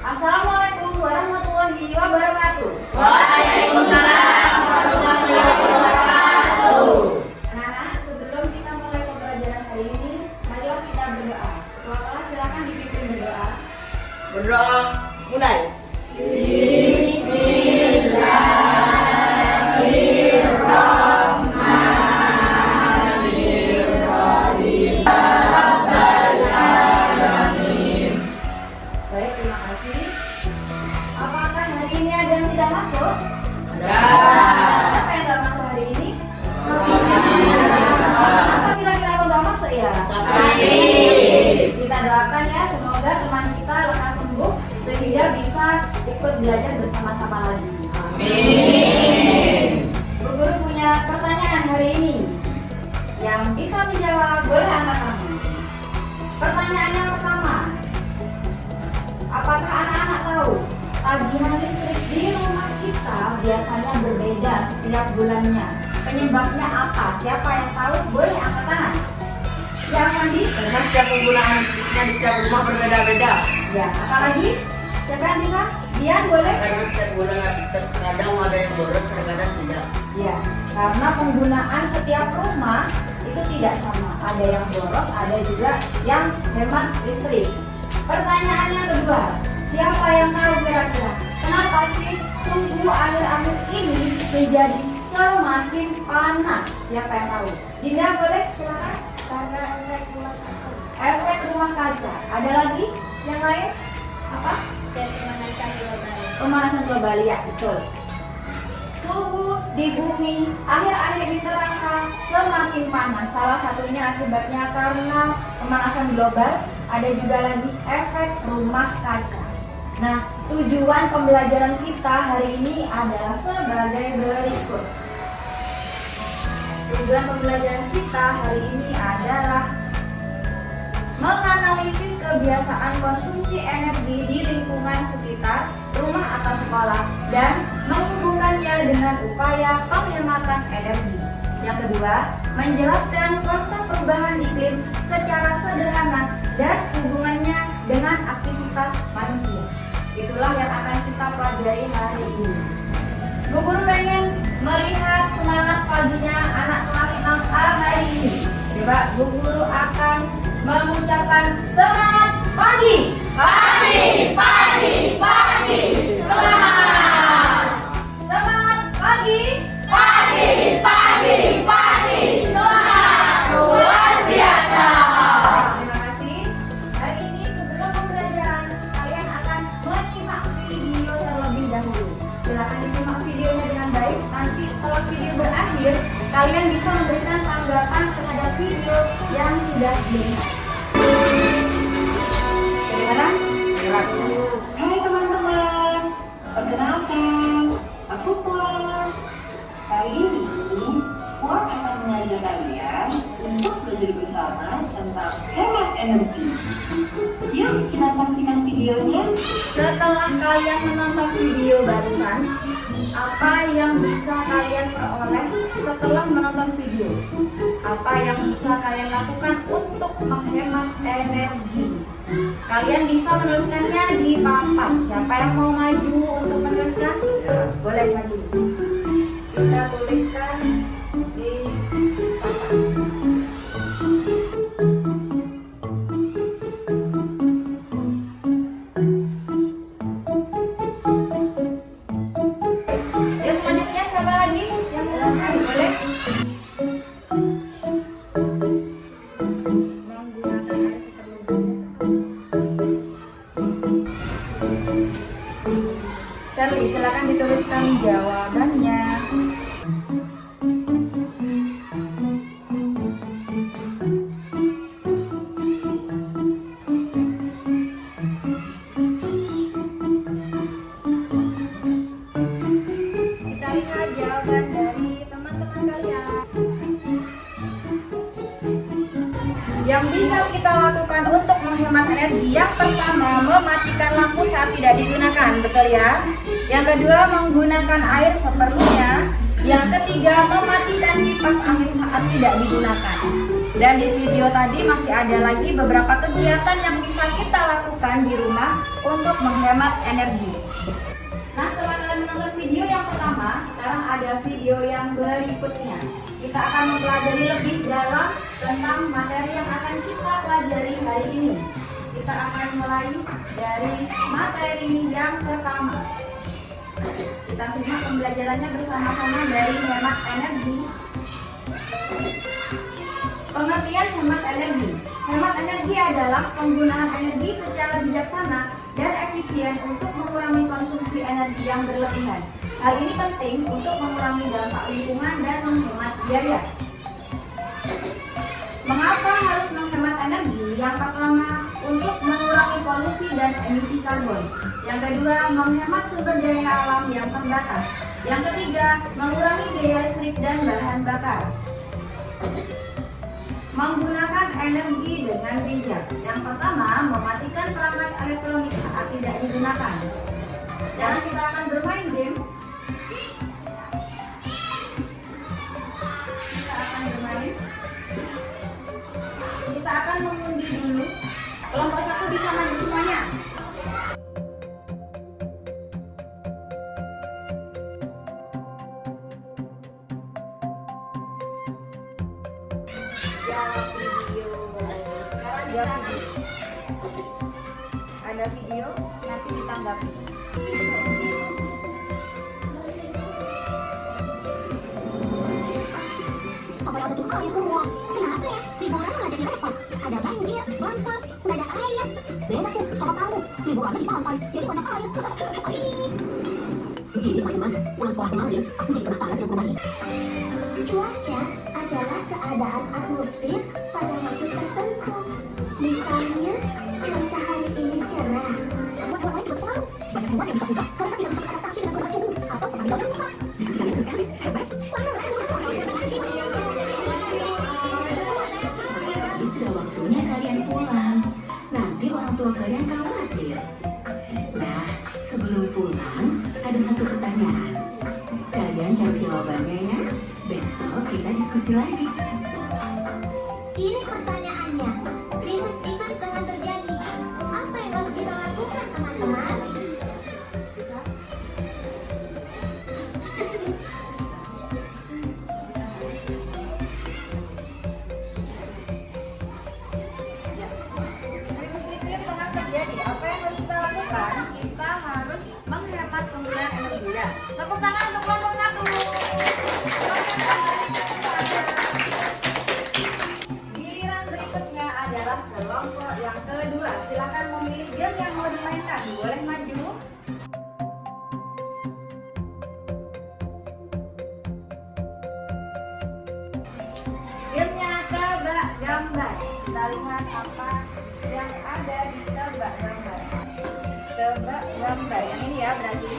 Assalamualaikum warahmatullahi wabarakatuh. Waalaikumsalam warahmatullahi wabarakatuh. Anak-anak, sebelum kita mulai pembelajaran hari ini, marilah kita berdoa. Ketua kelas silakan dipimpin berdoa. Berdoa mulai. Baik, terima kasih. Apakah hari ini ada yang tidak masuk? Ada. Siapa yang nggak masuk hari ini? Apa kira-kira lo nggak masuk ya? Sakit. Kita doakan ya, semoga teman kita lekas sembuh sehingga bisa ikut belajar bersama-sama lagi. Amin. Bu Guru punya pertanyaan hari ini. Yang bisa menjawab boleh angkat tangan. Pertanyaan yang pertama, apakah anak-anak tahu tagihan listrik di rumah kita biasanya berbeda setiap bulannya? Penyebabnya apa? Siapa yang tahu? Boleh angkat tangan. Ya, Andi? Karena setiap penggunaan listriknya di setiap rumah berbeda-beda. Ya, apalagi? Siapa yang bisa? Dian, boleh? Karena setiap bulan kadang ada yang boros, kadang-kadang tidak. Ya, karena penggunaan setiap rumah itu tidak sama. Ada yang boros, ada juga yang hemat listrik. Pertanyaan yang kedua, siapa yang tahu kira-kira kenapa sih suhu akhir-akhir ini menjadi semakin panas? Siapa yang tahu? Dinda, boleh? Silakan. Karena efek rumah kaca Efek rumah kaca. Ada lagi yang lain? Apa? dan pemanasan global. Pemanasan global, ya betul. Suhu di bumi akhir-akhir ini terasa semakin panas. Salah satunya akibatnya karena pemanasan global. Ada juga lagi efek rumah kaca. Nah, tujuan pembelajaran kita hari ini adalah sebagai berikut. Tujuan pembelajaran kita hari ini adalah menganalisis kebiasaan konsumsi energi di lingkungan sekitar rumah atau sekolah dan menghubungkannya dengan upaya penghematan energi. Yang kedua, menjelaskan konsep perubahan iklim secara sederhana dan hubungannya dengan aktivitas manusia. Itulah yang akan kita pelajari hari ini. Bu Guru pengen melihat semangat paginya anak kelas 6A hari ini. Coba Bu Guru akan mengucapkan semangat pagi. Pagi, pagi, pagi, semangat. Semangat pagi. Pagi, pagi, pagi, semangat. Luar biasa. Terima kasih. Hari ini sebelum pembelajaran kalian akan menyimak video terlebih dahulu. Silakan disimak videonya dengan baik. Nanti setelah video berakhir, kalian bisa memberikan tanggapan terhadap video yang sudah dilihat. Kedengaran? Hai teman-teman, perkenalkan, aku Puan. Kali ini, Puan akan mengajak kalian untuk belajar bersama tentang hemat energi. Yuk kita saksikan videonya. Setelah kalian menonton video barusan, apa yang bisa kalian peroleh setelah menonton video? Apa yang bisa kalian lakukan untuk menghemat energi? Kalian bisa menuliskannya di papan. Siapa yang mau maju untuk menuliskan? Boleh maju. Kita tuliskan di papan. Ya, selanjutnya siapa lagi yang menuliskan? Boleh? Menggunakan air seperlunya. Sherly, silakan dituliskan jawabannya. Kita lihat jawaban dari teman-teman kalian. Yang bisa kita lakukan untuk menghemat energi, yang pertama mematikan lampu saat tidak digunakan, betul ya? Yang kedua menggunakan air seperlunya. Yang ketiga mematikan kipas angin saat tidak digunakan. Dan di video tadi masih ada lagi beberapa kegiatan yang bisa kita lakukan di rumah untuk menghemat energi. Nah, setelah kalian menonton video yang pertama, sekarang ada video yang berikutnya. Kita akan mempelajari lebih dalam tentang materi yang akan kita pelajari hari ini. Kita akan mulai dari materi yang pertama. Kita simak pembelajarannya bersama-sama dari hemat energi. Pengertian hemat energi. Hemat energi adalah penggunaan energi secara bijaksana dan efisien untuk mengurangi konsumsi energi yang berlebihan. Hal ini penting untuk mengurangi dampak lingkungan dan menghemat biaya. Mengapa harus menghemat energi? Yang pertama, untuk mengurangi polusi dan emisi karbon. Yang kedua, menghemat sumber daya alam yang terbatas. Yang ketiga, mengurangi biaya listrik dan bahan bakar. Menggunakan energi dengan bijak. Yang pertama, mematikan perangkat elektronik saat tidak digunakan. Sekarang kita akan bermain game. Kita akan mengundi dulu. Kelompok 1 bisa maju semuanya. Sekarang ada video, nanti ditanggapi. Sampai ada tuh kali semua. Kenapa ya? Liburan malah jadi repot. Ada banjir, longsor, nggak ada air. Beda tuh sama kamu. Liburannya di pantai, jadi banyak air. Ini. Begini teman-teman, pulang sekolah kemarin, aku jadi penasaran dengan perubahan ini. Cuaca adalah keadaan atmosfer pada waktu tertentu. Misalnya, cuaca hari ini cerah. Hewan lain juga terpengaruh. Banyak hewan yang bisa berubah karena tidak bisa beradaptasi dengan perubahan suhu atau perbedaan rusak. Bisa sekali, hebat. Sudah waktunya kalian pulang. Nanti orang tua kalian khawatir. Nah, sebelum pulang, ada satu pertanyaan. Kalian cari jawabannya ya. Besok kita diskusi lagi. Ini pertanyaannya. Krisis iklim tengah terjadi. Apa yang harus kita lakukan, teman-teman? Krisis iklim tengah terjadi. Apa yang harus kita lakukan? Kita harus menghemat penggunaan energi ya. Tepuk tangan untuk kelompok 1. Giliran berikutnya adalah kelompok yang kedua. Silakan memilih game yang mau dimainkan. Boleh maju. Gamenya tebak gambar. Kita lihat apa yang ada di tebak gambar. Tebak gambar. Yang ini ya berarti.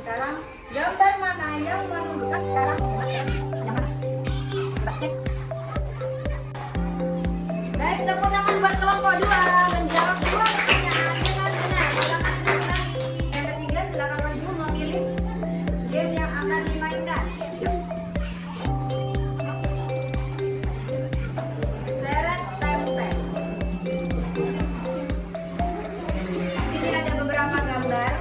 Sekarang gambar mana yang menunjukkan sekarang? Yang mana? Coba cek. Baik, tepuk tangan buat kelompok 2 menjawab 2 pertanyaan dengan benar. Silakan kembali. Yang ketiga silakan maju memilih game yang akan dimainkan. Yuk. Seret tempel. Ini ada beberapa gambar.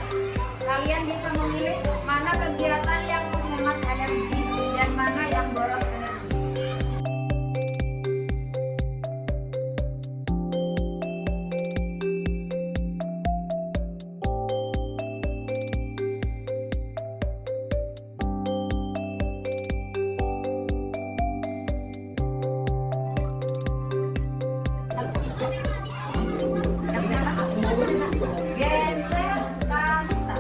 Kalian bisa memilih mana kegiatan yang menghemat energi dan mana yang boros energi. Geser kanta.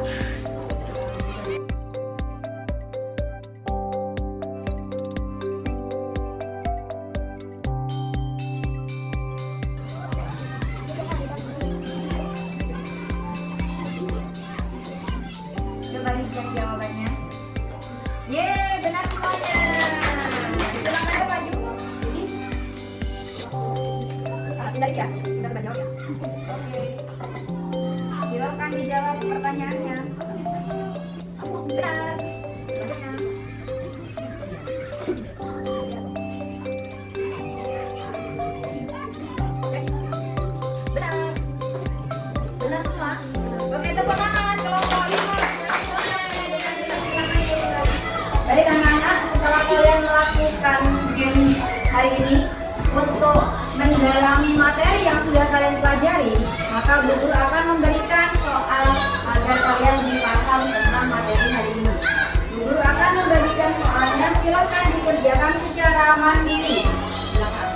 Coba dicek jawabannya. Yeay, benar semuanya. Silakan ada maju. Dari ya, kita coba jawab ya. Oke. Silakan dijawab pertanyaannya. Benar. Benar. mendalami materi yang sudah kalian pelajari, maka Bu Guru akan memberikan soal agar kalian lebih paham tentang materi hari ini. Bu Guru akan membagikan soalnya, silakan dikerjakan secara mandiri. Silakan.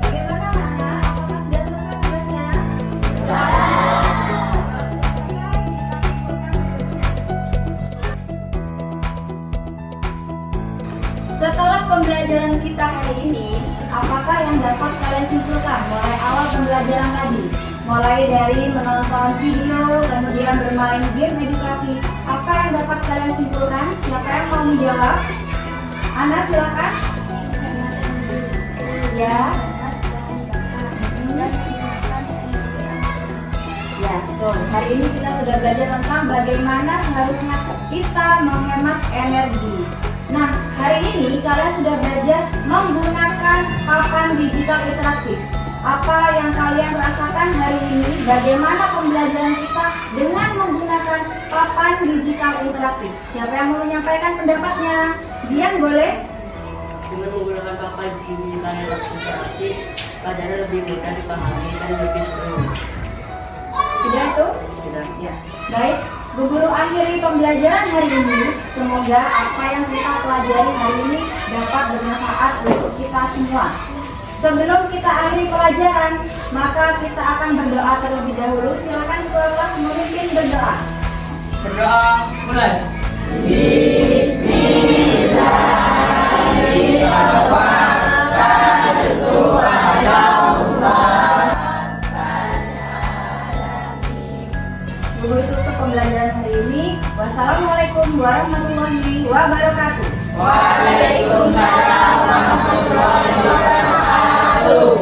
Bagaimana anak? Apakah sudah selesai tugasnya? Setelah pembelajaran kita hari ini, apakah yang dapat kalian simpulkan mulai awal pembelajaran tadi? Mulai dari menonton video, kemudian bermain game edukasi. Apa yang dapat kalian simpulkan? Siapa yang mau menjawab? Ana, silakan. Ya. Ya, betul. Hari ini kita sudah belajar tentang bagaimana seharusnya kita menghemat energi. Nah, hari ini kalian sudah belajar menggunakan papan digital interaktif. Apa yang kalian rasakan hari ini? Bagaimana pembelajaran kita dengan menggunakan papan digital interaktif? Siapa yang mau menyampaikan pendapatnya? Dian, boleh? Dengan menggunakan papan digital yang interaktif, pelajaran lebih mudah dipahami dan lebih seru. Sudah itu? Sudah. Ya. Baik, Bu Guru akhiri pembelajaran hari ini. Semoga apa yang kita pelajari hari ini dapat bermanfaat untuk kita semua. Sebelum kita akhiri pelajaran, maka kita akan berdoa terlebih dahulu. Silakan kelas memimpin berdoa. Berdoa mulai. Bu Guru tutup pembelajaran hari ini. Wassalamualaikum warahmatullahi wabarakatuh. Waalaikumsalam warahmatullahi wabarakatuh.